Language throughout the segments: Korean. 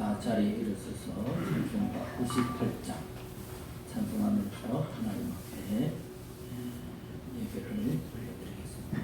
다 자리에 일어서서 찬송가 98장 찬송하면서 하나님 앞에 예배를 올려드리겠습니다.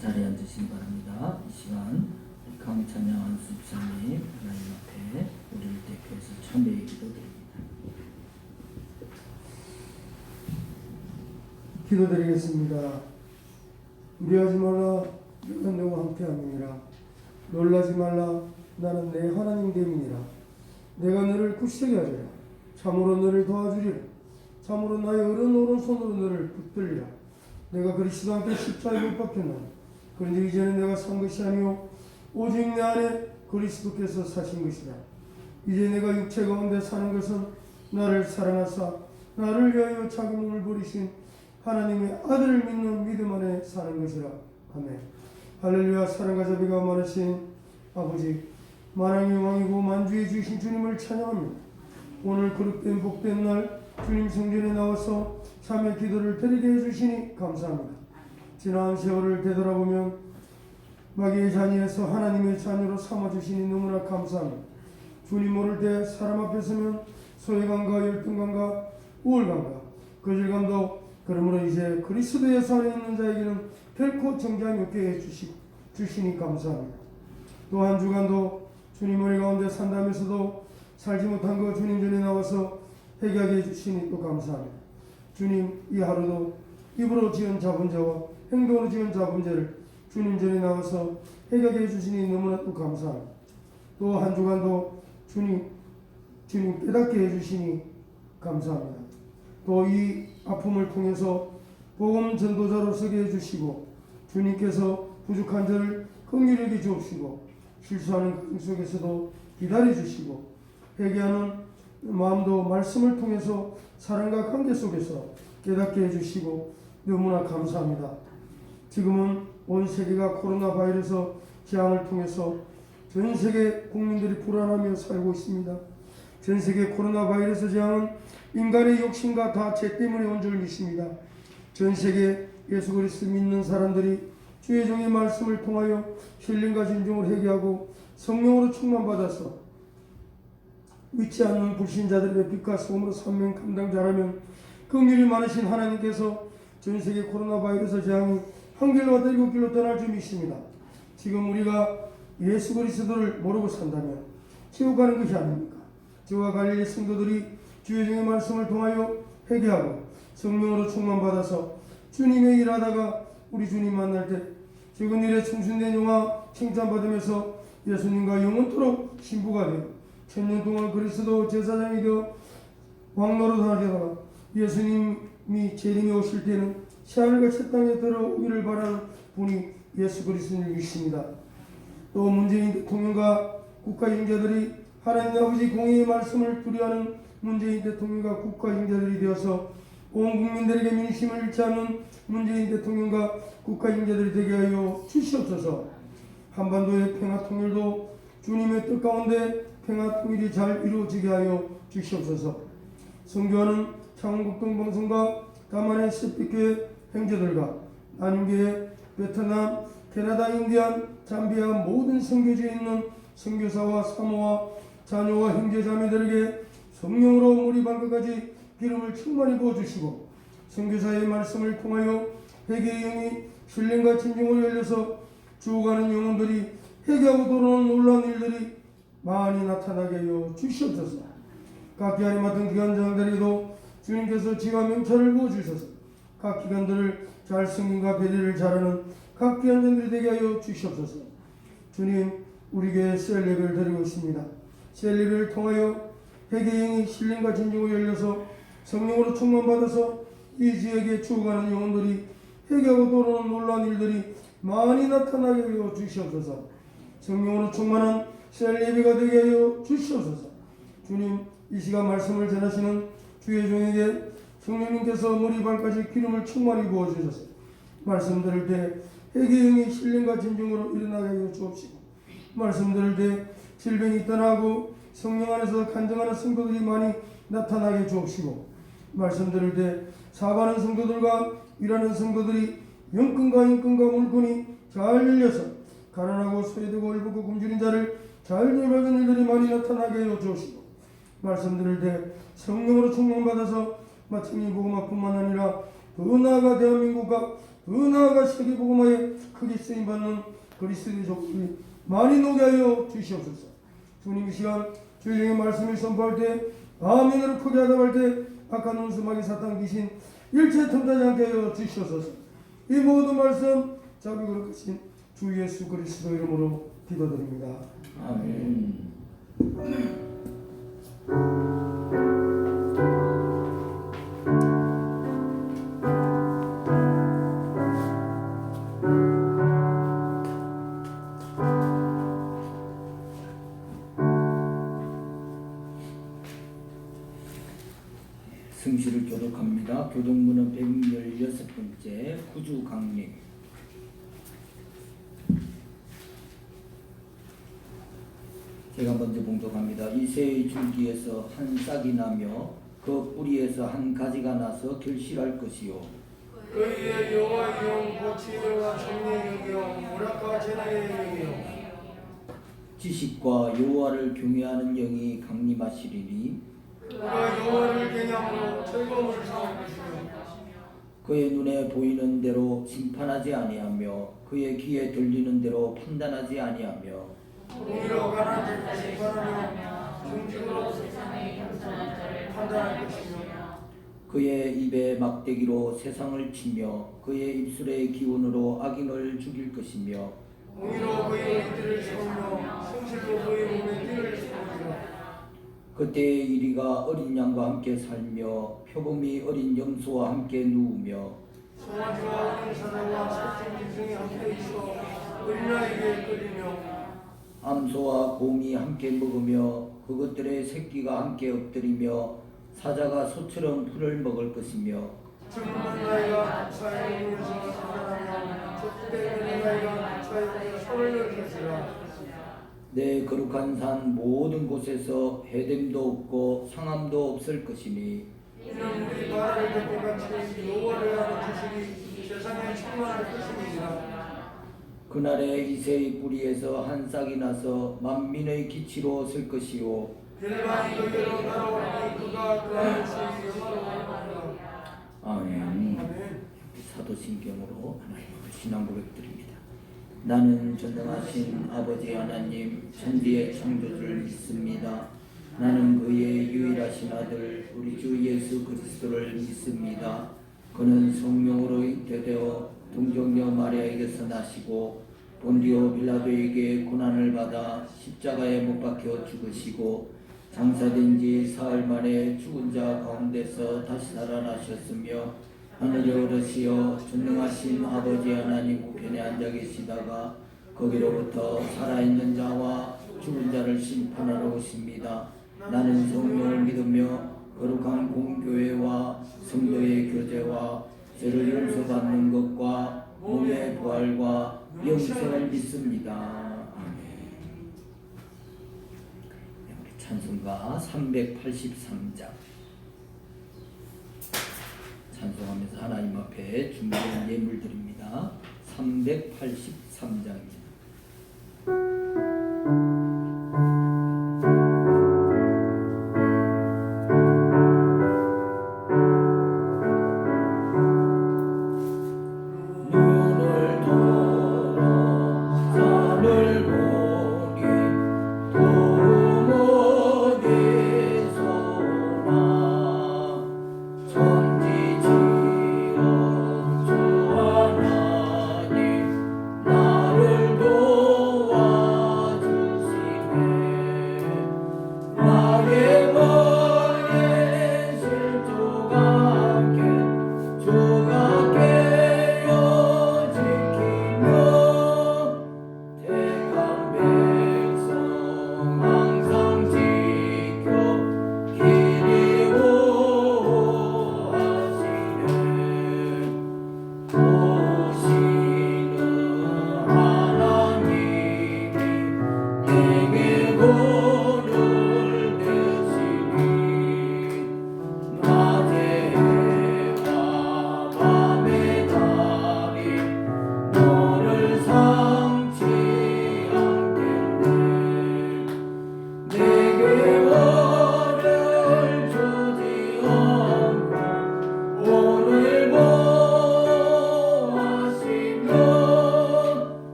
자리에 앉으시기 바랍니다. 이 시간 강찬양 안수집사님 하나님 앞에 우리를 대표해서 참배의 기도드립니다. 기도드리겠습니다. 두려워하지 말라, 내가 너와 함께함이니라. 놀라지 말라, 나는 내 하나님 됨이니라. 내가 너를 굳세게 하리라. 참으로 너를 도와주리라. 참으로 나의 오른손으로 너를 붙들리라. 내가 그리스도 함께 십자가에 못 박혔나니 그런데 이제는 내가 산 것이 아니요 오직 내 안에 그리스도께서 사신 것이다. 이제 내가 육체 가운데 사는 것은 나를 사랑하사 나를 위하여 자기 몸을 버리신 하나님의 아들을 믿는 믿음 안에 사는 것이라. 아멘. 할렐루야. 사랑과 자비가 많으신 아버지, 만왕의 왕이고 만주의 주신 주님을 찬양합니다. 오늘 거룩된 복된 날 주님 성전에 나와서 참회 기도를 드리게 해주시니 감사합니다. 지난 세월을 되돌아보면 마귀의 자녀에서 하나님의 자녀로 삼아주시니 너무나 감사합니다. 주님 모를 때 사람 앞에 서면 소외감과 열등감과 우월감과 거절감도 그러므로 이제 그리스도의 안에 있는 자에게는 결코 정죄함이 없게 해주시니 감사합니다. 또 한 주간도 주님 머리 가운데 산다면서도 살지 못한 거 주님 전에 나와서 회개하게 해주시니 또 감사합니다. 주님, 이 하루도 입으로 지은 자본죄와 행동으로 지은 자본죄를 주님 전에 나와서 해결해 주시니 너무나 또 감사합니다. 또 한 주간도 주님 깨닫게 해주시니 감사합니다. 또 이 아픔을 통해서 복음 전도자로 서게 해주시고 주님께서 부족한 자를 긍휼히 여겨 주옵시고 실수하는 가정 속에서도 기다려 주시고 회개하는 마음도 말씀을 통해서 사랑과 관계 속에서 깨닫게 해주시고 너무나 감사합니다. 지금은 온 세계가 코로나 바이러스 재앙을 통해서 전 세계 국민들이 불안하며 살고 있습니다. 전 세계 코로나 바이러스 재앙은 인간의 욕심과 다죄 때문에 온 줄 믿습니다. 전 세계 예수 그리스도 믿는 사람들이 주의 종의 말씀을 통하여 신령과 진정을 회개하고 성령으로 충만받아서 믿지 않는 불신자들의 빛과 소음으로 선명 감당자라면 긍휼이 많으신 하나님께서 전 세계 코로나 바이러스 재앙이 한 길로 왔다 일곱 길로 떠날 줄 믿습니다. 지금 우리가 예수 그리스도를 모르고 산다면 지옥 가는 것이 아닙니까? 저와 갈릴리 성도들이 주의 종의 말씀을 통하여 회개하고 성령으로 충만받아서 주님의 일하다가 우리 주님 만날 때 적은 일에 충신된 영화 칭찬받으면서 예수님과 영원토록 신부가 되어 천년 동안 그리스도 제사장이 되어 왕노릇하다가 예수님이 재림이 오실 때는 새하늘과 새 땅에 들어오기를 바라는 분이 예수 그리스도이십니다. 또 문재인 대통령과 국가 형제들이 하나님 아버지 공의의 말씀을 두려워하는 문재인 대통령과 국가 형제들이 되어서 온 국민들에게 민심을 잃지 않는 문재인 대통령과 국가 형제들이 되게 하여 주시옵소서. 한반도의 평화 통일도 주님의 뜻 가운데 평화 통일이 잘 이루어지게 하여 주시옵소서. 선교하는 창원국동 방송과 다만의 새빛교회 형제들과 한인교회, 베트남, 캐나다, 인디안, 잠비아 모든 선교지에 있는 선교사와 사모와 자녀와 형제자매들에게 성령으로 물이 발끝까지 기름을 충만히 부어주시고 선교사의 말씀을 통하여 회개의 영이 신령과 진정으로 열려서 죽어가는 영혼들이 회개하고 돌아오는 놀라운 일들이 많이 나타나게 하여 주시옵소서. 각 기관에 맡은 기관장들에게도 주님께서 지와 명철을 부어주셔서 각 기관들을 잘 승인과 배려를 잘하는 각 기관장들이 되게 하여 주시옵소서. 주님, 우리 교회 셀레벨을 드리고 있습니다. 셀레벨을 통하여 회개의 신령과 진정으로 열려서 성령으로 충만받아서 이 지역에 죽어가는 영혼들이 회개하고 돌아오는 놀라운 일들이 많이 나타나게 하여 주시옵소서. 성령으로 충만한 셀레벨가 되게 하여 주시옵소서. 주님, 이 시간 말씀을 전하시는 주의 종에게 성령님께서 머리 발까지 기름을 충만히 부어주셔서 말씀 들을 때 회개의 영이 신령과 진정으로 일어나게 하여 주옵시고 말씀 들을 때 질병이 떠나고 성령 안에서 간증하는 성도들이 많이 나타나게 주옵시고 말씀 들을 때 사과하는 성도들과 일하는 성도들이 영권과 물건이 잘 열려서 가난하고 소외되고 얼붙고 굶주린 자를 잘 돌보는 일들이 많이 나타나게 하여 주옵시고 말씀 들을 때 성령으로 충만받아서 마침 이 복음화뿐만 아니라 더 나아가 대한민국과 더 나아가 세계복음화에 크게 쓰임받는 그리스도의 족속이 많이 노게 하여 주시옵소서. 주님, 이 시간 주의 말씀을 선포할 때 아멘으로 크게 하다할 때 악한 원수마귀 사탄 귀신 일체 틈타지 않게 하여 주시옵소서. 이 모든 말씀 자비로 크신 주 예수 그리스도 이름으로 기도드립니다. 아멘. 승시를 교독합니다. 교독문은 116번째 구주 강림. 제가 먼저 봉독합니다. 이새의 줄기에서 한 싹이 나며 그 뿌리에서 한 가지가 나서 결실할 것이요. 그의 여호와 영 고치여와 정령의 영 오락과 재난의 영이요 지식과 여호와를 경외하는 영이 강림하시리니 그가 여호와를 경외함으로 즐거움을 삼을 것이며 그의 눈에 보이는 대로 심판하지 아니하며 그의 귀에 들리는 대로 판단하지 아니하며 공의로 가난한 자를 심판하며 정직으로 세상의 형통한 자를 판단할 것이며 그의 입에 막대기로 세상을 치며 그의 입술의 기운으로 악인을 죽일 것이며 공의로 그의 이들을 세우며 성실로 그의 몸에 띠를 세우리라. 그때의 이리가 어린 양과 함께 살며 표범이 어린 염소와 함께 누우며 송아지와 어린 사자와 삭진 짐승이 함께 있어 어린아이에게 끌리며 암소와 곰이 함께 먹으며 그것들의 새끼가 함께 엎드리며 사자가 소처럼 풀을 먹을 것이며 젊은 나이가 사에 누워서 사자라며 적대되는 나이가 사에 손을 넣을 것이라. 내 거룩한 산 모든 곳에서 해됨도 없고 상함도 없을 것이니 이는 우리 나라를 듣고 같이 여호와를 아는 지식이 세상에 충만할 것입니다. 그날에 이새의 뿌리에서 한 싹이 나서 만민의 기치로 설 것이요 멸망이 그에게로 따라오니 그가 그 안에서 영화로우리라. 아멘. 사도신경으로 하나님의 신앙 고백드립니다. 나는 전능하신 아버지 하나님 천지의 창조주를 믿습니다. 나는 그의 유일하신 아들 우리 주 예수 그리스도를 믿습니다. 그는 성령으로 잉태되어 동정녀 마리아에게서 나시고 본디오 빌라도에게 고난을 받아 십자가에 못 박혀 죽으시고 장사된 지 사흘 만에 죽은 자 가운데서 다시 살아나셨으며 하늘에 오르시어 전능하신 아버지 하나님 우편에 앉아 계시다가 거기로부터 살아있는 자와 죽은 자를 심판하러 오십니다. 나는 성령을 믿으며 거룩한 공교회와 성도의 교제와 죄를 용서받는 것과 몸의 부활과 영생을 믿습니다. 아멘. 우리 찬송가 383장 찬송하면서 하나님 앞에 준비한 예물드립니다. 383장입니다.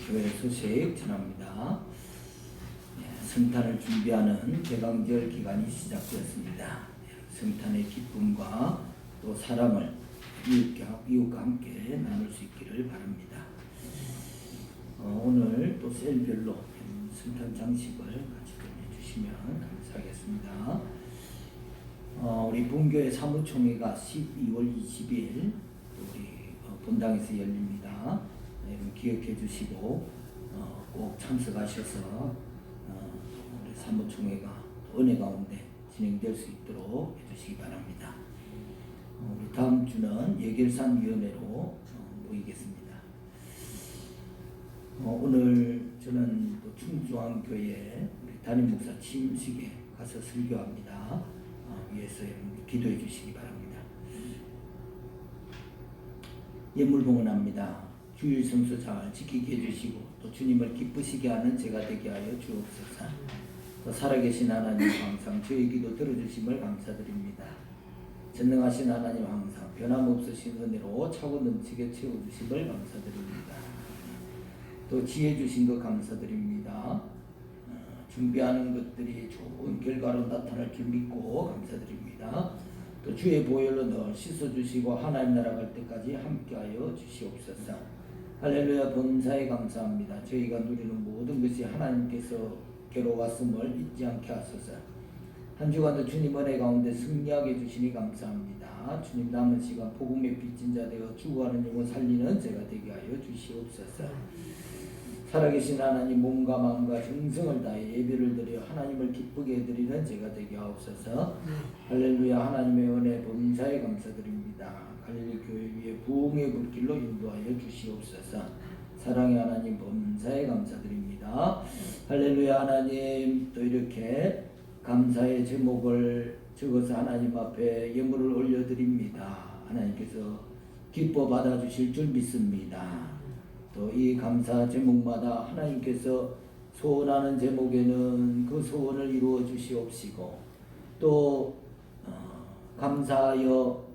교회 소식 전합니다. 성탄을 준비하는 개강절 기간이 시작되었습니다. 성탄의 기쁨과 또 사랑을 이웃과 함께 나눌 수 있기를 바랍니다. 오늘 또 셀별로 성탄 장식을 같이 전해주시면 감사하겠습니다. 우리 본교회 사무총회가 12월 20일 우리 본당에서 열립니다. 기억해 주시고 꼭 참석하셔서 우리 사무총회가 은혜 가운데 진행될 수 있도록 해주시기 바랍니다. 우리 다음 주는 예결산위원회로 모이겠습니다. 오늘 저는 또 충주중앙교회 우리 담임 목사 취임식에 가서 설교합니다. 위해서 기도해 주시기 바랍니다. 예물 봉헌합니다. 주일 성수 잘 지키게 해주시고 또 주님을 기쁘시게 하는 제가 되게 하여 주옵소서. 또 살아계신 하나님 항상 저희 기도 들어주심을 감사드립니다. 전능하신 하나님 항상 변함없으신 은혜로 차고 넘치게 채워주심을 감사드립니다. 또 지혜 주신 것 감사드립니다. 준비하는 것들이 좋은 결과로 나타날 줄 믿고 감사드립니다. 또 주의 보혈로 늘 씻어주시고 하나님 나라 갈 때까지 함께하여 주시옵소서. 할렐루야. 범사에 감사합니다. 저희가 누리는 모든 것이 하나님께서 괴로웠음을 잊지 않게 하소서. 한 주간도 주님 은혜 가운데 승리하게 주시니 감사합니다. 주님 남은 시간 복음의 빚진 자 되어 죽어가는 영혼 살리는 제가 되게 하여 주시옵소서. 살아계신 하나님 몸과 마음과 정성을 다해 예배를 드려 하나님을 기쁘게 해드리는 제가 되게 하옵소서. 할렐루야. 하나님의 은혜 범사에 감사드립니다. 갈릴리 교회 위에 부흥의 불길로 인도하여 주시옵소서. 사랑의 하나님 범사에 감사드립니다. 할렐루야. 하나님 또 이렇게 감사의 제목을 적어서 하나님 앞에 예물을 올려드립니다. 하나님께서 기뻐 받아주실 줄 믿습니다. 또 이 감사 제목마다 하나님께서 소원하는 제목에는 그 소원을 이루어 주시옵시고 또 감사하여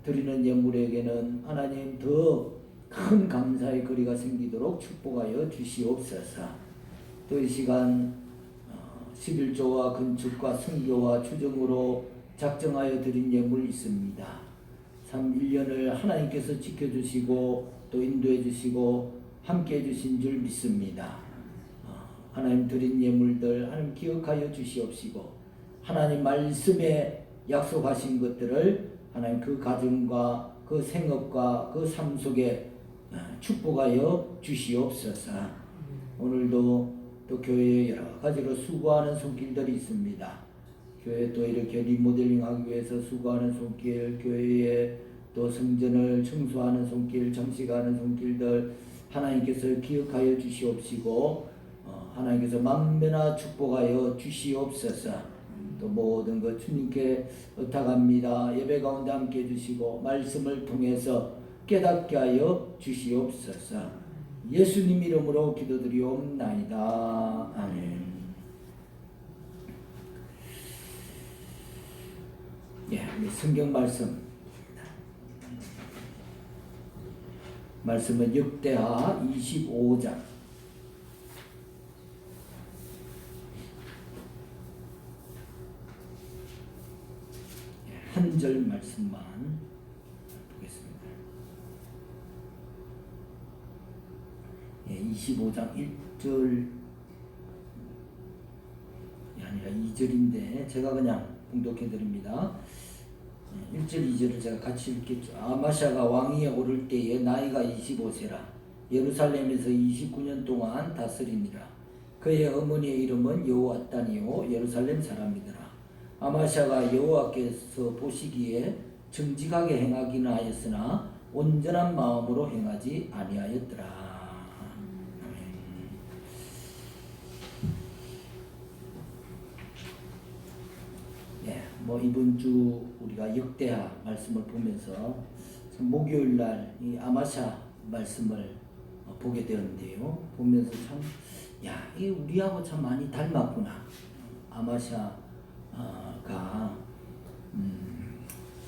드리는 예물에게는 하나님 더 큰 감사의 거리가 생기도록 축복하여 주시옵소서. 또 이 시간 11조와 건축과 선교와 추정으로 작정하여 드린 예물이 있습니다. 1년을 하나님께서 지켜주시고 또 인도해 주시고 함께 해주신 줄 믿습니다. 하나님 드린 예물들 하나님 기억하여 주시옵시고 하나님 말씀에 약속하신 것들을 하나님 그 가정과 그 생업과 그 삶 속에 축복하여 주시옵소서. 오늘도 또 교회에 여러 가지로 수고하는 손길들이 있습니다. 교회 또 이렇게 리모델링하기 위해서 수고하는 손길, 교회에 또 성전을 청소하는 손길, 정식하는 손길들 하나님께서 기억하여 주시옵시고 하나님께서 만면하 축복하여 주시옵소서. 또 모든 것 주님께 의탁합니다. 예배 가운데 함께 해주시고 말씀을 통해서 깨닫게 하여 주시옵소서. 예수님 이름으로 기도드리옵나이다. 아멘. 우리 성경 말씀은 역대하 25장 한 절 말씀만 보겠습니다. 25장 1절이 아니라 2절인데 제가 그냥 봉독해 드립니다. 1절 2절을 제가 같이 읽겠죠. 아마샤가 왕위에 오를 때에 나이가 25세라 예루살렘에서 29년 동안 다스리니라. 그의 어머니의 이름은 여호앗단이요 예루살렘 사람이더라. 아마샤가 여호와께서 보시기에 정직하게 행하기는 하였으나 온전한 마음으로 행하지 아니하였더라. 이번 주 우리가 역대하 말씀을 보면서 목요일날 이 아마샤 말씀을 보게 되었는데요. 보면서 참, 이 우리하고 참 많이 닮았구나. 아마샤가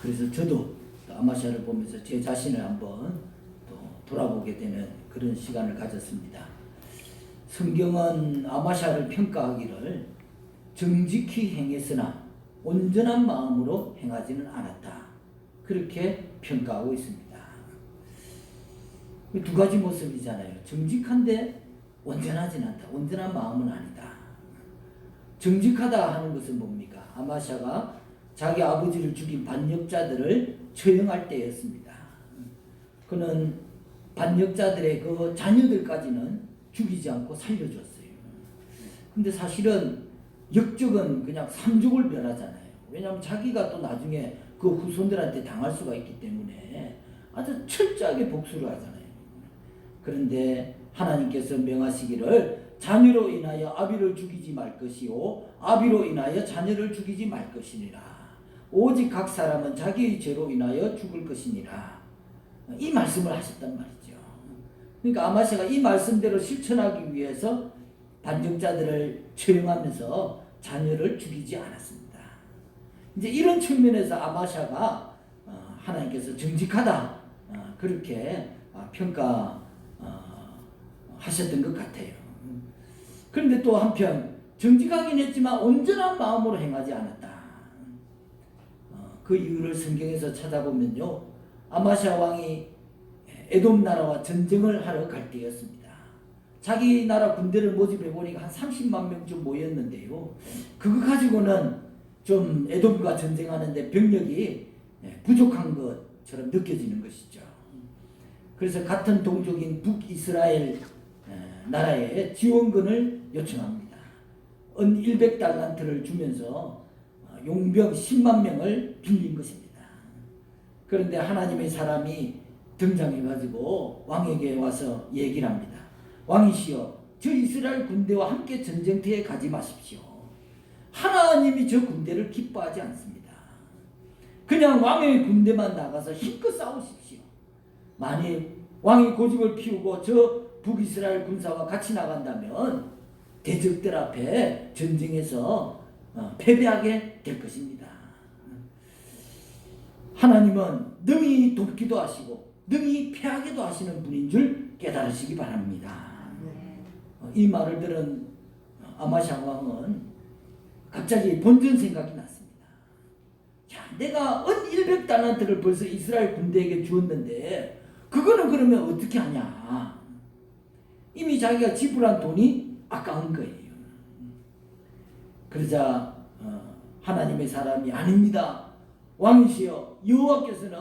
그래서 저도 아마샤를 보면서 제 자신을 한번 또 돌아보게 되는 그런 시간을 가졌습니다. 성경은 아마샤를 평가하기를 정직히 행했으나 온전한 마음으로 행하지는 않았다. 그렇게 평가하고 있습니다. 두 가지 모습이잖아요. 정직한데 온전하지는 않다. 온전한 마음은 아니다. 정직하다 하는 것은 뭡니까? 아마샤가 자기 아버지를 죽인 반역자들을 처형할 때였습니다. 그는 반역자들의 그 자녀들까지는 죽이지 않고 살려줬어요. 근데 사실은 역적은 그냥 삼족을 멸하잖아요. 왜냐하면 자기가 또 나중에 그 후손들한테 당할 수가 있기 때문에 아주 철저하게 복수를 하잖아요. 그런데 하나님께서 명하시기를 자녀로 인하여 아비를 죽이지 말 것이요 아비로 인하여 자녀를 죽이지 말 것이니라. 오직 각 사람은 자기의 죄로 인하여 죽을 것이니라. 이 말씀을 하셨단 말이죠. 그러니까 아마샤가 이 말씀대로 실천하기 위해서 반역자들을 처형하면서 자녀를 죽이지 않았습니다. 이제 이런 측면에서 아마샤가 하나님께서 정직하다 그렇게 평가하셨던 것 같아요. 그런데 또 한편 정직하긴 했지만 온전한 마음으로 행하지 않았다. 그 이유를 성경에서 찾아보면요, 아마시아 왕이 에돔 나라와 전쟁을 하러 갈 때였습니다. 자기 나라 군대를 모집해 보니까 한 30만 명쯤 모였는데요, 그거 가지고는 좀 에돔과 전쟁하는데 병력이 부족한 것처럼 느껴지는 것이죠. 그래서 같은 동족인 북이스라엘 나라에 지원군을 요청합니다. 은 100달란트를 주면서 용병 10만 명을 빌린 것입니다. 그런데 하나님의 사람이 등장해가지고 왕에게 와서 얘기를 합니다. 왕이시여, 저 이스라엘 군대와 함께 전쟁터에 가지 마십시오. 하나님이 저 군대를 기뻐하지 않습니다. 그냥 왕의 군대만 나가서 힘껏 싸우십시오. 만일 왕이 고집을 피우고 저 북이스라엘 군사와 같이 나간다면 대적들 앞에 전쟁에서 패배하게 될 것입니다. 하나님은 능히 돕기도 하시고 능히 패하기도 하시는 분인 줄 깨달으시기 바랍니다. 이 말을 들은 아마시아 왕은 갑자기 본전 생각이 났습니다. 야, 내가 은 100달란트를 벌써 이스라엘 군대에게 주었는데 그거는 그러면 어떻게 하냐. 이미 자기가 지불한 돈이 아까운 거예요. 그러자 하나님의 사람이 아닙니다. 왕이시여, 여호와께서는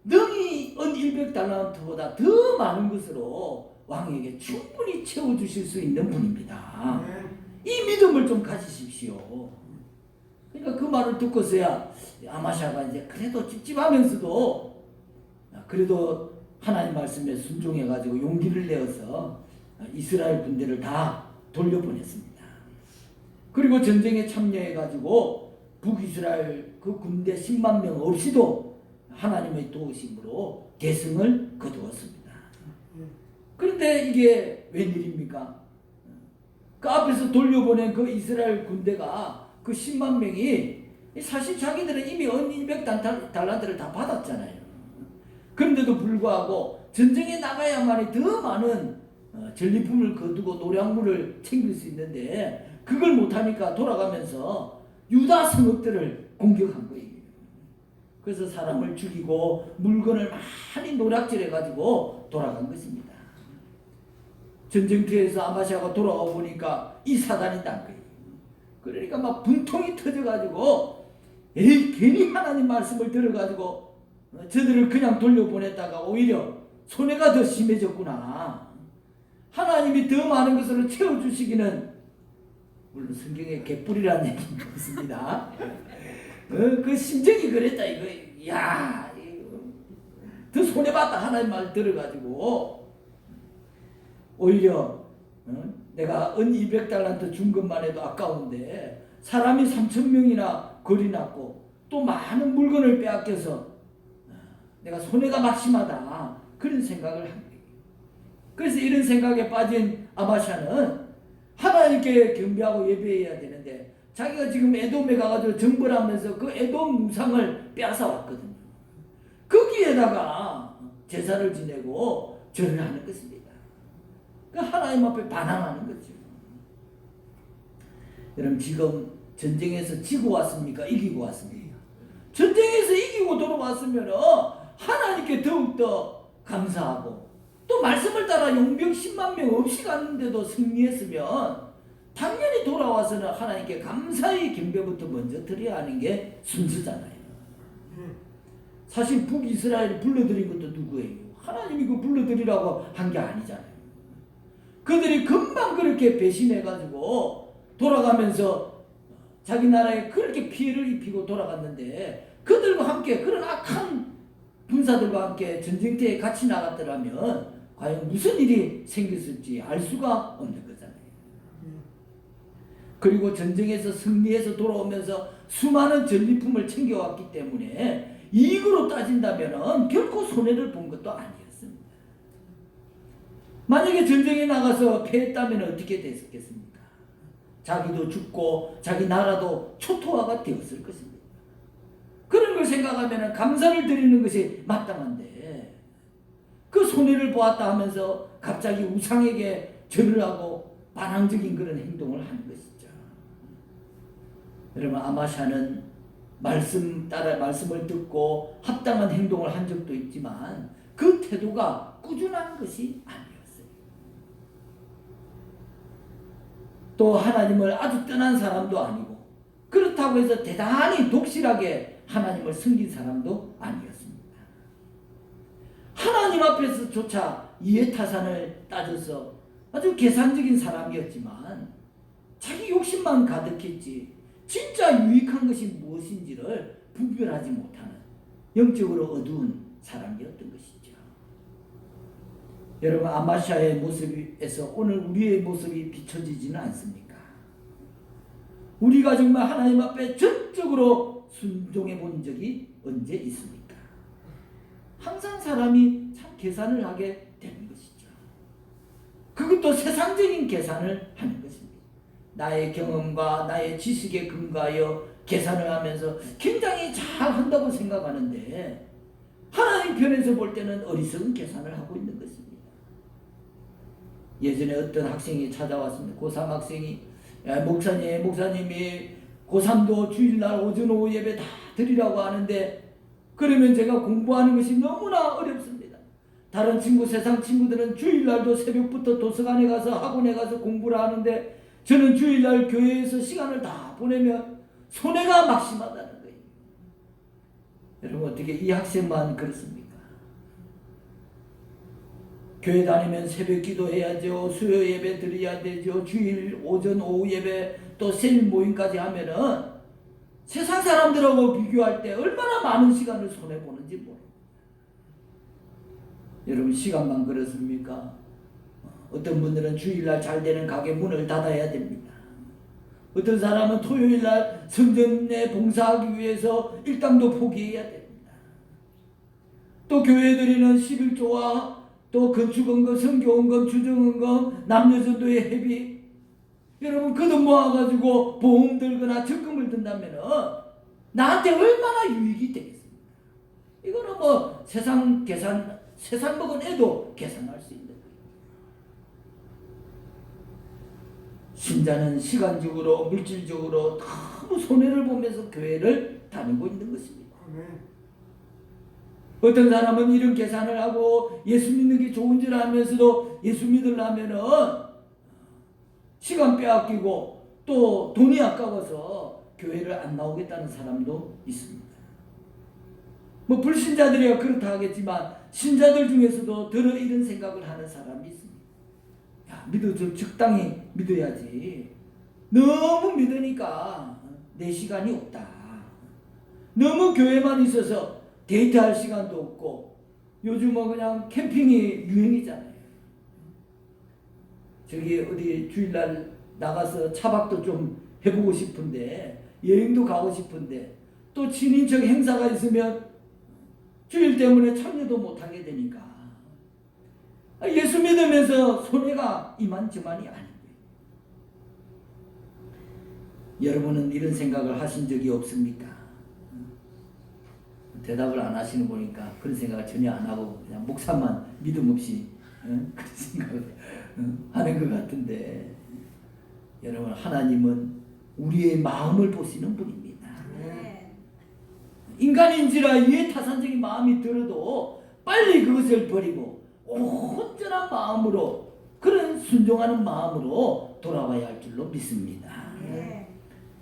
능히 은 100달란트보다 더 많은 것으로 왕에게 충분히 채워주실 수 있는 분입니다. 이 믿음을 좀 가지십시오. 그러니까 그 말을 듣고서야 아마시아가 이제 그래도 찝찝하면서도 그래도 하나님 말씀에 순종해가지고 용기를 내어서 이스라엘 군대를 다 돌려보냈습니다. 그리고 전쟁에 참여해가지고 북이스라엘 그 군대 10만 명 없이도 하나님의 도우심으로 대승을 거두었습니다. 그런데 이게 웬일입니까? 그 앞에서 돌려보낸 그 이스라엘 군대가 그 10만 명이 사실 자기들은 이미 200달란트를 다 받았잖아요. 그런데도 불구하고 전쟁에 나가야만이 더 많은 전리품을 거두고 노량물을 챙길 수 있는데 그걸 못하니까 돌아가면서 유다 성읍들을 공격한 거예요. 그래서 사람을 죽이고 물건을 많이 노략질해가지고 돌아간 것입니다. 전쟁터에서 아마시아가 돌아와 보니까 이 사단이 난 거예요. 그러니까 막 분통이 터져가지고 에이, 괜히 하나님 말씀을 들어가지고 저들을 그냥 돌려보냈다가 오히려 손해가 더 심해졌구나. 하나님이 더 많은 것으로 채워주시기는, 물론 성경에 개뿔이라는 얘기는 없습니다. 그 심정이 그랬다 이거. 야, 더 손해봤다 하나님 말 들어가지고 오히려 내가 은 200달란트 준 것만 해도 아까운데 사람이 3,000명이나 거리 났고 또 많은 물건을 빼앗겨서 내가 손해가 막심하다, 그런 생각을 한 거예요. 그래서 이런 생각에 빠진 아마시아는 하나님께 경배하고 예배해야 되는데 자기가 지금 에돔에 가가지고 정벌 하면서 그 에돔 무상을 빼앗아 왔거든요. 거기에다가 제사를 지내고 절을 하는 것입니다. 그 하나님 앞에 반항하는 거죠. 여러분, 지금 전쟁에서 지고 왔습니까? 이기고 왔습니까? 전쟁에서 이기고 돌아왔으면 하나님께 더욱더 감사하고 또 말씀을 따라 용병 10만 명 없이 갔는데도 승리했으면 당연히 돌아와서는 하나님께 감사의 경배부터 먼저 드려야 하는 게 순서잖아요. 사실 북이스라엘이 불러들인 것도 누구예요? 하나님이 그 불러들이라고 한 게 아니잖아요. 그들이 금방 그렇게 배신해가지고 돌아가면서 자기 나라에 그렇게 피해를 입히고 돌아갔는데 그들과 함께 그런 악한 군사들과 함께 전쟁터에 같이 나갔더라면 과연 무슨 일이 생겼을지 알 수가 없는 거잖아요. 그리고 전쟁에서 승리해서 돌아오면서 수많은 전리품을 챙겨왔기 때문에 이익으로 따진다면 결코 손해를 본 것도 아니었습니다. 만약에 전쟁에 나가서 패했다면 어떻게 됐겠습니까? 자기도 죽고 자기 나라도 초토화가 되었을 것입니다. 그런 걸 생각하면 감사를 드리는 것이 마땅한데 그 손해를 보았다 하면서 갑자기 우상에게 절을 하고 반항적인 그런 행동을 하는 것이죠. 여러분, 아마샤는 말씀 따라 말씀을 듣고 합당한 행동을 한 적도 있지만 그 태도가 꾸준한 것이 아니었어요. 또 하나님을 아주 떠난 사람도 아니고 그렇다고 해서 대단히 독실하게 하나님을 섬긴 사람도 아니었습니다. 하나님 앞에서조차 이해타산을 따져서 아주 계산적인 사람이었지만 자기 욕심만 가득했지 진짜 유익한 것이 무엇인지를 분별하지 못하는 영적으로 어두운 사람이었던 것이죠. 여러분, 아마샤의 모습에서 오늘 우리의 모습이 비춰지지는 않습니까? 우리가 정말 하나님 앞에 전적으로 순종해 본 적이 언제 있습니까? 항상 사람이 참 계산을 하게 되는 것이죠. 그것도 세상적인 계산을 하는 것입니다. 나의 경험과 나의 지식에 근거하여 계산을 하면서 굉장히 잘 한다고 생각하는데 하나님 편에서 볼 때는 어리석은 계산을 하고 있는 것입니다. 예전에 어떤 학생이 찾아왔습니다. 고3 학생이 목사님이 고3도 주일날 오전 오후 예배 다 드리라고 하는데 그러면 제가 공부하는 것이 너무나 어렵습니다. 다른 세상 친구들은 주일날도 새벽부터 도서관에 가서 학원에 가서 공부를 하는데 저는 주일날 교회에서 시간을 다 보내면 손해가 막심하다는 거예요. 여러분, 어떻게 이 학생만 그렇습니까? 교회 다니면 새벽 기도해야죠. 수요 예배 드려야 되죠. 주일 오전 오후 예배 또 생일 모임까지 하면은 세상 사람들하고 비교할 때 얼마나 많은 시간을 손해보는지 모릅니다. 여러분, 시간만 그렇습니까? 어떤 분들은 주일날 잘 되는 가게 문을 닫아야 됩니다. 어떤 사람은 토요일날 성전에 봉사하기 위해서 일당도 포기해야 됩니다. 또 교회들이는 11조와 또 건축원금, 선교원금, 주정원금, 남녀전도의 회비 여러분 그 돈 모아가지고 보험 들거나 적금을 든다면 나한테 얼마나 유익이 되겠습니까? 이거는 뭐 세상 먹은 애도 계산할 수 있는 신자는 시간적으로 물질적으로 너무 손해를 보면서 교회를 다니고 있는 것입니다. 어떤 사람은 이런 계산을 하고 예수 믿는 게 좋은 줄 알면서도 예수 믿으려면은 시간 빼앗기고 또 돈이 아까워서 교회를 안 나오겠다는 사람도 있습니다. 뭐 불신자들이야 그렇다 하겠지만 신자들 중에서도 더러 이런 생각을 하는 사람이 있습니다. 믿어도 적당히 믿어야지. 너무 믿으니까 내 시간이 없다. 너무 교회만 있어서 데이트할 시간도 없고 요즘은 그냥 캠핑이 유행이잖아요. 저기 어디 주일날 나가서 차박도 좀 해보고 싶은데 여행도 가고 싶은데 또 친인척 행사가 있으면 주일 때문에 참여도 못하게 되니까 예수 믿으면서 손해가 이만저만이 아닌 거예요. 여러분은 이런 생각을 하신 적이 없습니까? 대답을 안 하시는 보니까 그런 생각을 전혀 안 하고 그냥 목사만 믿음 없이 그런 생각을 하는 것 같은데 여러분, 하나님은 우리의 마음을 보시는 분입니다. 인간인지라 이해타산적인 마음이 들어도 빨리 그것을 버리고 온전한 마음으로 그런 순종하는 마음으로 돌아와야 할 줄로 믿습니다.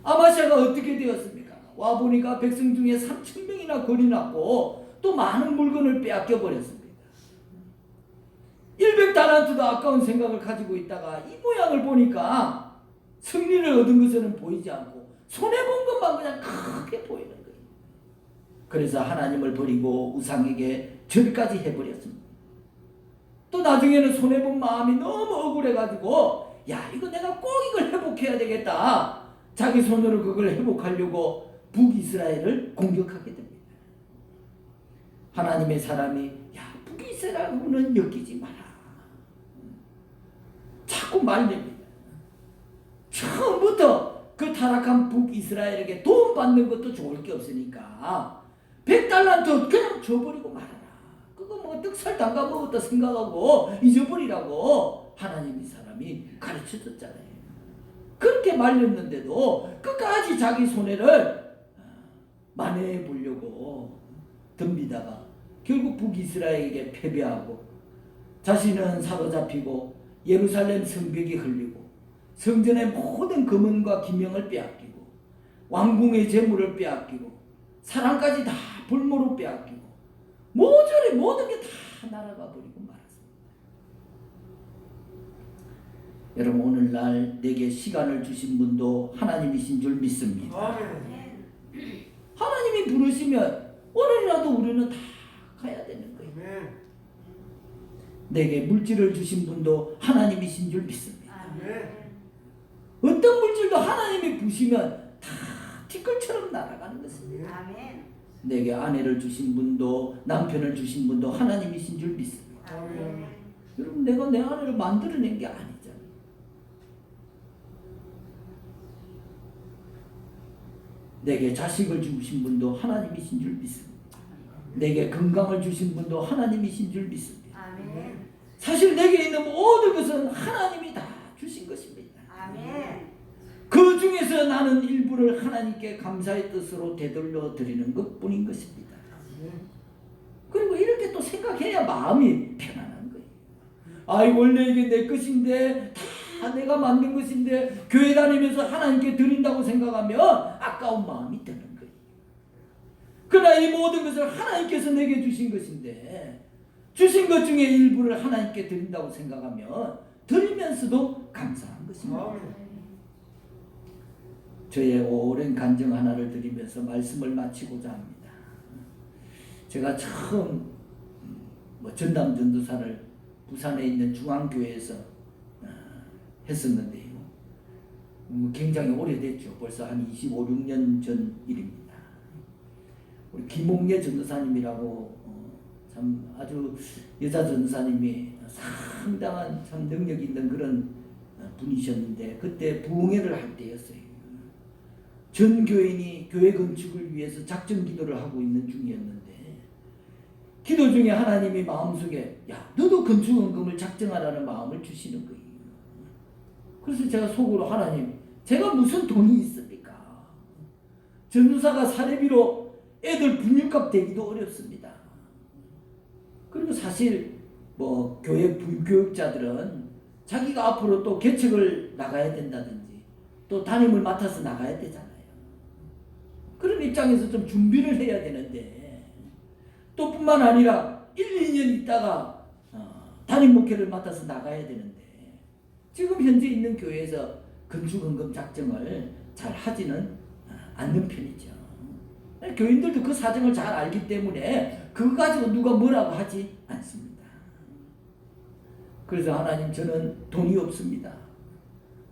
아마샤가 어떻게 되었습니까? 와보니까 백성 중에 3,000명이나 거리 났고 또 많은 물건을 빼앗겨 버렸습니다. 100달란트도 아까운 생각을 가지고 있다가 이 모양을 보니까 승리를 얻은 것은 보이지 않고 손해본 것만 그냥 크게 보이는 거예요. 그래서 하나님을 버리고 우상에게 절까지 해버렸습니다. 또 나중에는 손해본 마음이 너무 억울해가지고 야, 이거 내가 꼭 이걸 회복해야 되겠다. 자기 손으로 그걸 회복하려고 북이스라엘을 공격하게 됩니다. 하나님의 사람이 야, 북이스라엘은 엮이지 마라. 자꾸 말립니다. 처음부터 그 타락한 북이스라엘에게 도움받는 것도 좋을 게 없으니까 100달란트 그냥 줘버리고 말아라. 그거 뭐 떡살담가 먹었다 생각하고 잊어버리라고 하나님의 사람이 가르쳐줬잖아요. 그렇게 말렸는데도 끝까지 자기 손해를 만회해 보려고 덤비다가 결국 북이스라엘에게 패배하고 자신은 사로잡히고 예루살렘 성벽이 흘리고 성전의 모든 금은과 기명을 빼앗기고 왕궁의 재물을 빼앗기고 사랑까지 다 볼모로 빼앗기고 모조리 모든 게 다 날아가 버리고 말았습니다. 여러분, 오늘날 내게 시간을 주신 분도 하나님이신 줄 믿습니다. 하나님이 부르시면 오늘이라도 우리는 다 가야 되는 거예요. 내게 물질을 주신 분도 하나님이신 줄 믿습니다. 어떤 물질도 하나님이 부시면 다 티끌처럼 날아가는 것입니다. 내게 아내를 주신 분도 남편을 주신 분도 하나님이신 줄 믿습니다. 여러분, 내가 내 아내를 만들어낸 게 아니잖아요. 내게 자식을 주신 분도 하나님이신 줄 믿습니다. 내게 건강을 주신 분도 하나님이신 줄 믿습니다. 사실 내게 있는 모든 것은 하나님이 다 주신 것입니다. 그 중에서 나는 일부를 하나님께 감사의 뜻으로 되돌려 드리는 것뿐인 것입니다. 그리고 이렇게 또 생각해야 마음이 편안한 거예요. 아이, 원래 이게 내 것인데, 다 내가 만든 것인데 교회 다니면서 하나님께 드린다고 생각하면 아까운 마음이 드는 거예요. 그러나 이 모든 것을 하나님께서 내게 주신 것인데 주신 것 중에 일부를 하나님께 드린다고 생각하면 드리면서도 감사한 것입니다. 저의 오랜 간증 하나를 드리면서 말씀을 마치고자 합니다. 제가 처음 전담 전도사를 부산에 있는 중앙교회에서 했었는데요. 굉장히 오래됐죠. 벌써 한 25, 6년 전 일입니다. 우리 김홍예 전도사님이라고 참 아주 여자 전도사님이 상당한 참 능력 있는 그런 분이셨는데 그때 부흥회를 할 때였어요. 전 교인이 교회 건축을 위해서 작전 기도를 하고 있는 중이었는데 기도 중에 하나님이 마음속에 야, 너도 건축원금을 작정하라는 마음을 주시는 거예요. 그래서 제가 속으로 하나님, 제가 무슨 돈이 있습니까? 전도사가 사례비로 애들 분유값 대기도 어렵습니다. 그리고 사실 뭐 교회 불교육자들은 자기가 앞으로 또 개척을 나가야 된다든지 또 담임을 맡아서 나가야 되잖아요. 그런 입장에서 좀 준비를 해야 되는데 또 뿐만 아니라 1, 2년 있다가 담임 목회를 맡아서 나가야 되는데 지금 현재 있는 교회에서 건축원금 작정을 잘 하지는 않는 편이죠. 교인들도 그 사정을 잘 알기 때문에 그거 가지고 누가 뭐라고 하지 않습니다. 그래서 하나님, 저는 돈이 없습니다.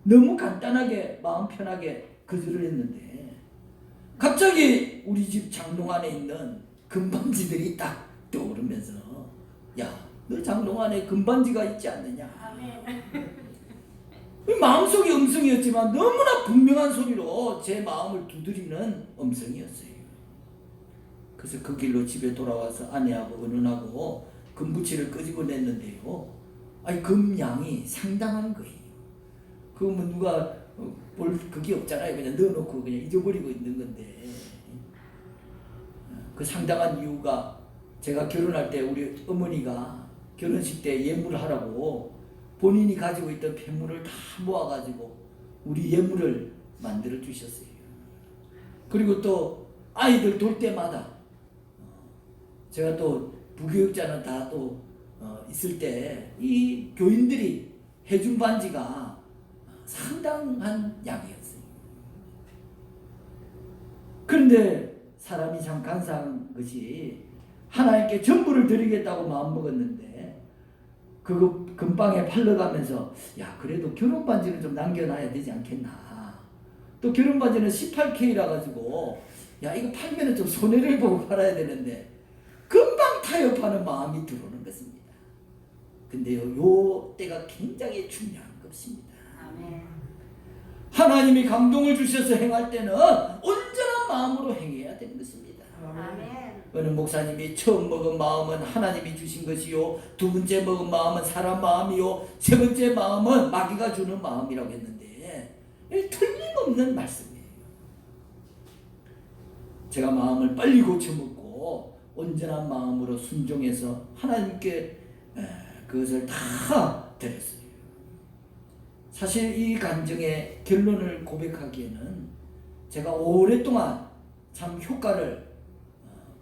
너무 간단하게 마음 편하게 거절을 했는데 갑자기 우리 집 장롱 안에 있는 금반지들이 딱 떠오르면서 야, 너 장롱 안에 금반지가 있지 않느냐. 마음속의 음성이었지만 너무나 분명한 소리로 제 마음을 두드리는 음성이었어요. 그래서 그 길로 집에 돌아와서 아내하고 의논하고 금부치를 끄집어냈는데요. 아니, 금양이 상당한 거예요. 그러면 누가 볼 그게 없잖아요. 그냥 넣어놓고 그냥 잊어버리고 있는 건데 그 상당한 이유가 제가 결혼할 때 우리 어머니가 결혼식 때 예물하라고 본인이 가지고 있던 폐물을 다 모아가지고 우리 예물을 만들어 주셨어요. 그리고 또 아이들 돌 때마다 제가 또 부교육자는 다 또 있을 때 이 교인들이 해준 반지가 상당한 양이었어요. 그런데 사람이 참 간사한 것이 하나님께 전부를 드리겠다고 마음먹었는데 그거 금방에 팔러가면서 야, 그래도 결혼 반지는 좀 남겨놔야 되지 않겠나. 또 결혼 반지는 18K라 가지고 야, 이거 팔면은 좀 손해를 보고 팔아야 되는데 금방 타협하는 마음이 들어오는 것입니다. 근데요, 요 때가 굉장히 중요한 것입니다. 아멘. 하나님이 감동을 주셔서 행할 때는 온전한 마음으로 행해야 되는 것입니다. 아멘. 어느 목사님이 처음 먹은 마음은 하나님이 주신 것이요, 두 번째 먹은 마음은 사람 마음이요, 세 번째 마음은 마귀가 주는 마음이라고 했는데 틀림없는 말씀이에요. 제가 마음을 빨리 고쳐먹고 온전한 마음으로 순종해서 하나님께 그것을 다 드렸어요. 사실 이 간증의 결론을 고백하기에는 제가 오랫동안 참 효과를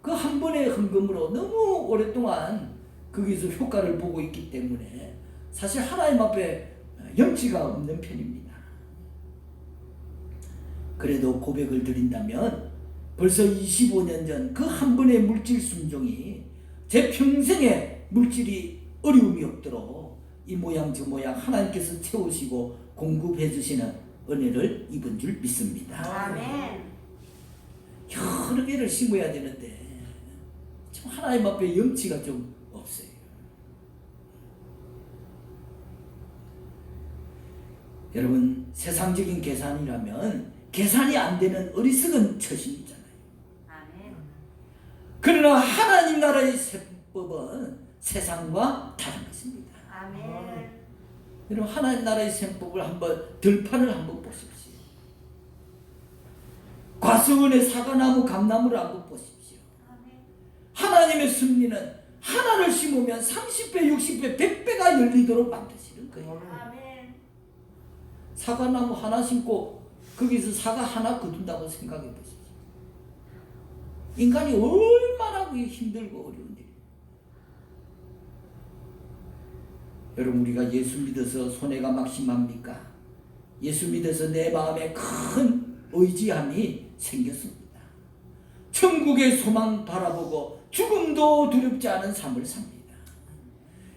그 한 번의 헌금으로 너무 오랫동안 거기서 효과를 보고 있기 때문에 사실 하나님 앞에 염치가 없는 편입니다. 그래도 고백을 드린다면 벌써 25년 전 그 한 번의 물질 순종이 제 평생에 물질이 어려움이 없도록 이 모양 저 모양 하나님께서 채우시고 공급해 주시는 은혜를 입은 줄 믿습니다. 아멘. 여러 개를 심어야 되는데 참 하나님 앞에 염치가 좀 없어요. 여러분, 세상적인 계산이라면 계산이 안 되는 어리석은 처신이잖아요. 아멘. 그러나 하나님 나라의 세법은 세상과 다른 것입니다. 아멘. 여러분, 하나님 나라의 셈법을 한번 들판을 한번 보십시오. 과수원의 사과나무, 감나무를 한번 보십시오. 아멘. 하나님의 섭리는 하나를 심으면 30배, 60배, 100배가 열리도록 만드시는 거예요. 아멘. 사과나무 하나 심고 거기서 사과 하나 거둔다고 생각해 보십시오. 인간이 얼마나 그게 힘들고 어려운 일이에요. 여러분, 우리가 예수 믿어서 손해가 막심합니까? 예수 믿어서 내 마음에 큰 의지함이 생겼습니다. 천국의 소망 바라보고 죽음도 두렵지 않은 삶을 삽니다.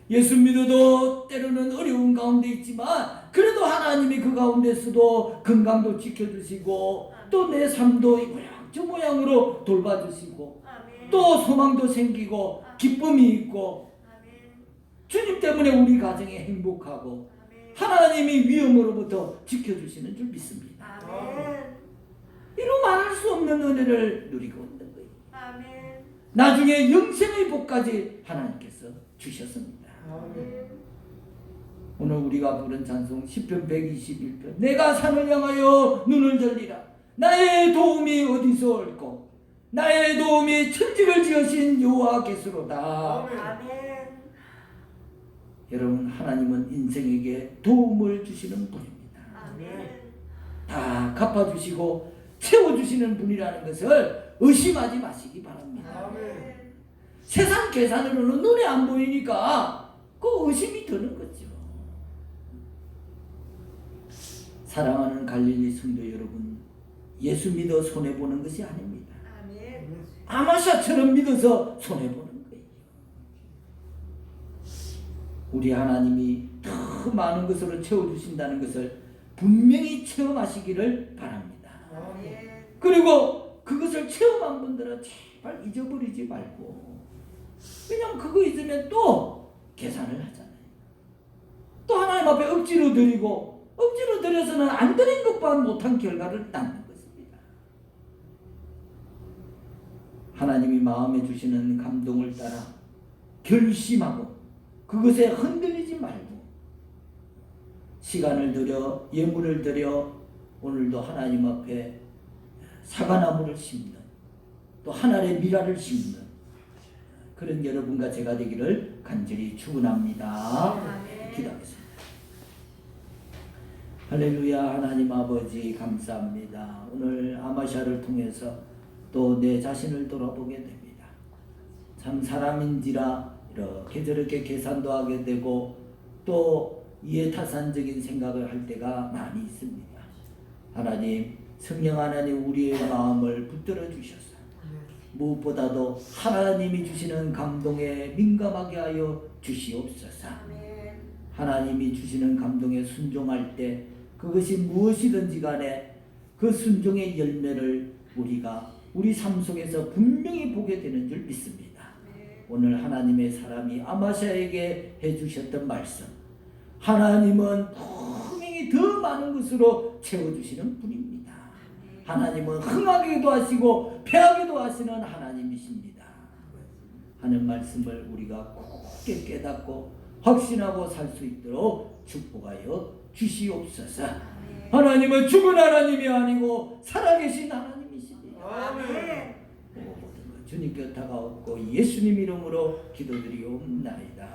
예수 믿어도 때로는 어려운 가운데 있지만 그래도 하나님이 그 가운데서도 건강도 지켜주시고 또 내 삶도 이 모양 저 모양으로 돌봐주시고 아멘. 또 소망도 생기고 기쁨이 있고 아멘. 주님 때문에 우리 가정이 행복하고 아멘. 하나님이 위험으로부터 지켜주시는 줄 믿습니다. 아멘. 이루 말할 수 없는 은혜를 누리고 있는 거예요. 아멘. 나중에 영생의 복까지 하나님께서 주셨습니다. 아멘. 오늘 우리가 부른 찬송 10편 121편, 내가 산을 향하여 눈을 들리라. 나의 도움이 어디서 올꼬? 나의 도움이 천지를 지으신 여호와께서로다. 아멘. 여러분, 하나님은 인생에게 도움을 주시는 분입니다. 아멘. 다 갚아주시고 채워주시는 분이라는 것을 의심하지 마시기 바랍니다. 아멘. 세상 계산으로는 눈에 안 보이니까 그 의심이 드는 거죠. 사랑하는 갈릴리 성도 여러분, 예수 믿어 손해보는 것이 아닙니다. 아멘. 아마샤처럼 믿어서 손해보는 거예요. 우리 하나님이 더 많은 것으로 채워주신다는 것을 분명히 체험하시기를 바랍니다. 아멘. 그리고 그것을 체험한 분들은 제발 잊어버리지 말고, 왜냐하면 그거 잊으면 또 계산을 하잖아요. 또 하나님 앞에 억지로 드리고 억지로 드려서는 안 드린 것보다 못한 결과를 낳는 것입니다. 하나님이 마음에 주시는 감동을 따라 결심하고 그것에 흔들리지 말고 시간을 들여 예물을 들여 오늘도 하나님 앞에 사과나무를 심는, 또 하늘의 미라를 심는 그런 여러분과 제가 되기를 간절히 축원합니다. 아멘. 기도하겠습니다. 할렐루야. 하나님 아버지 감사합니다. 오늘 아마샤를 통해서 또 내 자신을 돌아보게 됩니다. 참 사람인지라 이렇게 저렇게 계산도 하게 되고 또 이해타산적인 생각을 할 때가 많이 있습니다. 하나님, 성령 하나님 우리의 마음을 붙들어 주셔서 무엇보다도 하나님이 주시는 감동에 민감하게 하여 주시옵소서. 아멘. 하나님이 주시는 감동에 순종할 때 그것이 무엇이든지 간에 그 순종의 열매를 우리가 우리 삶 속에서 분명히 보게 되는 줄 믿습니다. 오늘 하나님의 사람이 아마샤에게 해주셨던 말씀, 하나님은 분명히 더 많은 것으로 채워주시는 분입니다. 하나님은 흥하게도 하시고 패하게도 하시는 하나님이십니다 하는 말씀을 우리가 굳게 깨닫고 확신하고 살 수 있도록 축복하여 주시옵소서. 하나님은 죽은 하나님이 아니고 살아계신 하나님이십니다. 아멘. 모든 것 주님께 다가왔고 예수님 이름으로 기도드리옵나이다.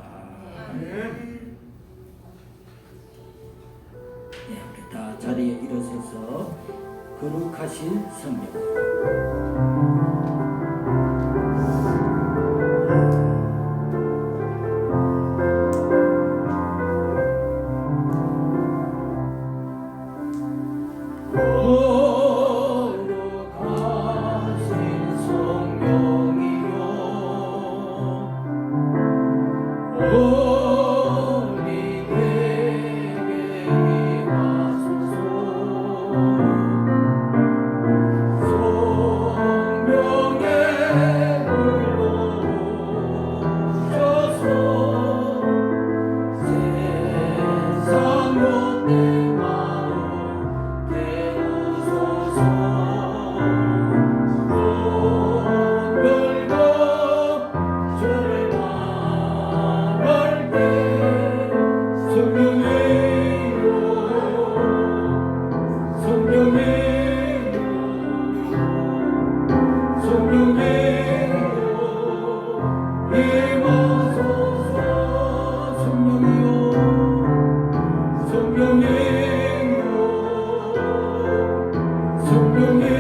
아멘. 네, 우리 다 자리에 일어서서 거룩하신 성령 거룩하신 성령이여 우리에게 임하소서. 성령의 불로 오셔서 세상 못된 마음 깨우소서. 오늘도 저를 바랄 때 성령이여 성령이여 성령이여 임하소서. 성령이여 성령이여 성령이여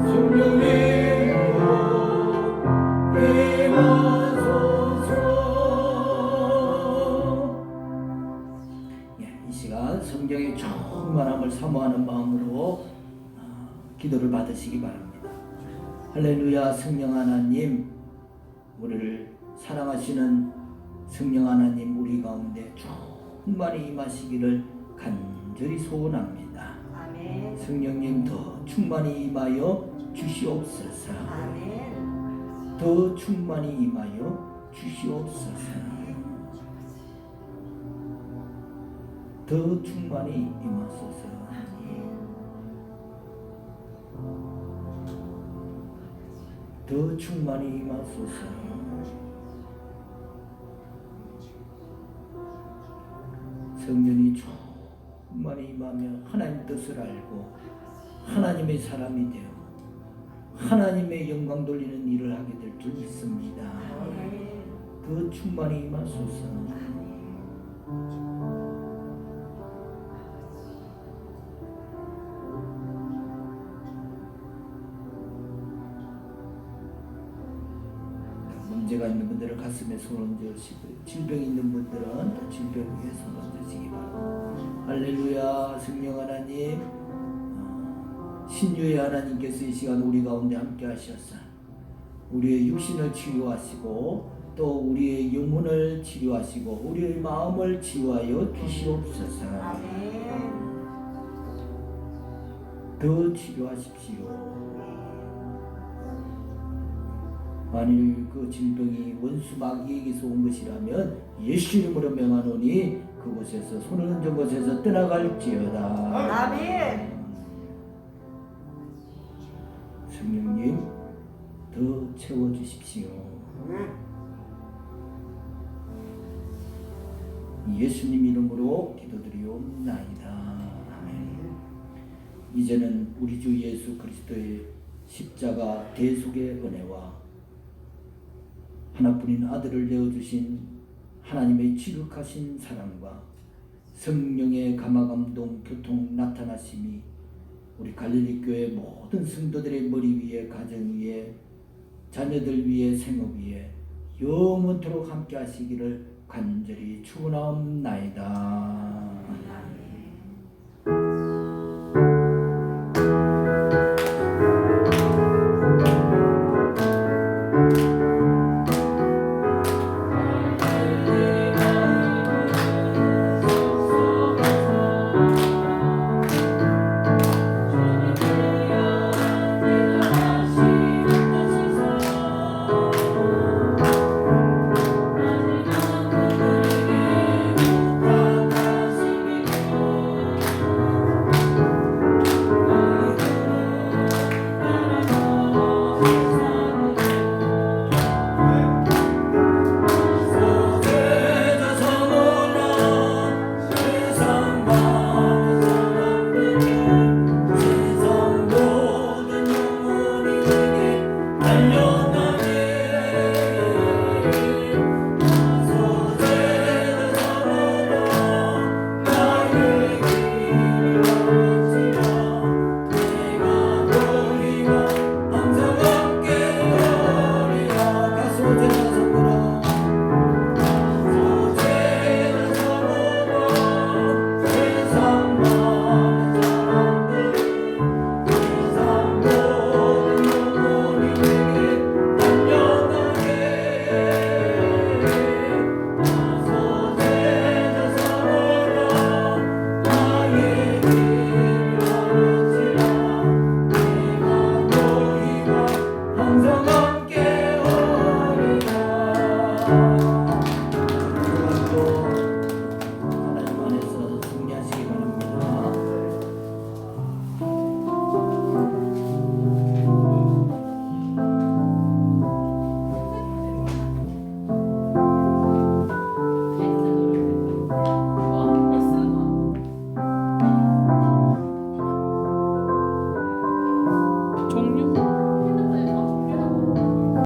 성령이여 임하소서. 예, 이 시간 성경의 충만함을 사모하는 마음으로 기도를 받으시기 바랍니다. 할렐루야. 성령 하나님, 우리를 사랑하시는 성령 하나님, 우리 가운데 충만히 임하시기를 간절히 소원합니다. 아멘. 성령님 더 충만히 임하여 주시옵소서. 아멘. 더 충만히 임하여 주시옵소서. 더 충만히 임하소서. 더 충만히 임하소서. 성령이 충만히 임하며 하나님 뜻을 알고 하나님의 사람이 되어 하나님의 영광 돌리는 일을 하게 될 줄 믿습니다. 더 충만히 임하소서. 문제가 있는 분들은 가슴에 손을 얹으시고 질병이 있는 분들은 또 질병 위에 손을 얹으시기 바랍니다. 할렐루야. 성령 하나님, 신유의 하나님께서 이 시간 우리 가운데 함께 하셔서 우리의 육신을 치유하시고 또 우리의 영혼을 치유하시고 우리의 마음을 치유하여 주시옵소서. 아멘. 더 치료하십시오. 만일 그 질병이 원수 마귀에게서 온 것이라면 예수 이름으로 명하노니 그곳에서 손을 얹은 곳에서 떠나갈지어다. 아멘. 성령님 더 채워주십시오. 예수님 이름으로 기도드리옵나이다. 아멘. 이제는 우리 주 예수 그리스도의 십자가 대속의 은혜와 하나뿐인 아들을 내어주신 하나님의 지극하신 사랑과 성령의 감화감동 교통 나타나심이 우리 갈릴리 교회 모든 성도들의 머리 위에, 가정 위에, 자녀들 위에, 생업 위에 영원토록 함께 하시기를 간절히 축원하옵나이다.